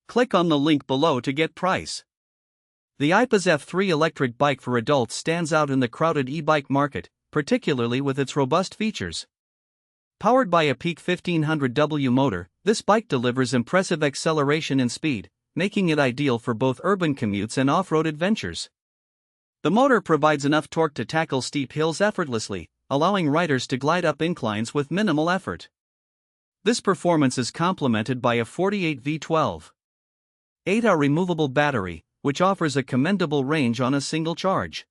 Click on the link below to get price. The Aipas F3 electric bike for adults stands out in the crowded e-bike market, particularly with its robust features. Powered by a peak 1500W motor, this bike delivers impressive acceleration and speed, making it ideal for both urban commutes and off-road adventures. The motor provides enough torque to tackle steep hills effortlessly, allowing riders to glide up inclines with minimal effort. This performance is complemented by a 48V12.8Ah removable battery, which offers a commendable range on a single charge.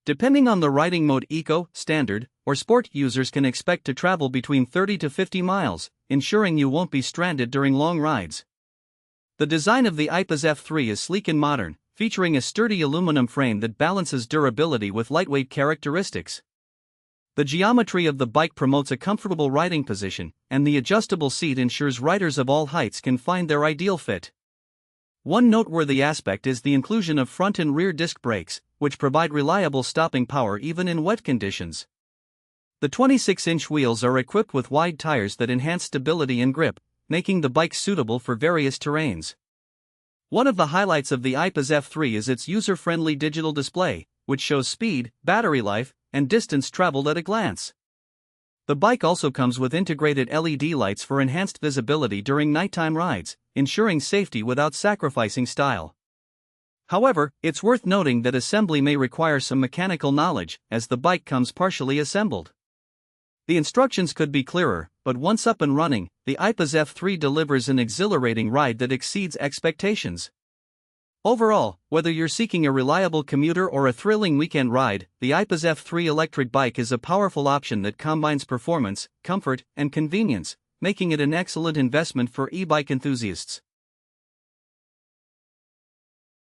Depending on the riding mode, eco, standard, or sport, users can expect to travel between 30 to 50 miles, ensuring you won't be stranded during long rides. The design of the Aipas F3 is sleek and modern, featuring a sturdy aluminum frame that balances durability with lightweight characteristics. The geometry of the bike promotes a comfortable riding position, and the adjustable seat ensures riders of all heights can find their ideal fit. One noteworthy aspect is the inclusion of front and rear disc brakes, which provide reliable stopping power even in wet conditions. The 26-inch wheels are equipped with wide tires that enhance stability and grip, making the bike suitable for various terrains. One of the highlights of the Aipas F3 is its user-friendly digital display, which shows speed, battery life, and distance traveled at a glance. The bike also comes with integrated LED lights for enhanced visibility during nighttime rides, ensuring safety without sacrificing style. However, it's worth noting that assembly may require some mechanical knowledge, as the bike comes partially assembled. The instructions could be clearer, but once up and running, the Aipas F3 delivers an exhilarating ride that exceeds expectations. Overall, whether you're seeking a reliable commuter or a thrilling weekend ride, the Aipas F3 electric bike is a powerful option that combines performance, comfort, and convenience, making it an excellent investment for e-bike enthusiasts.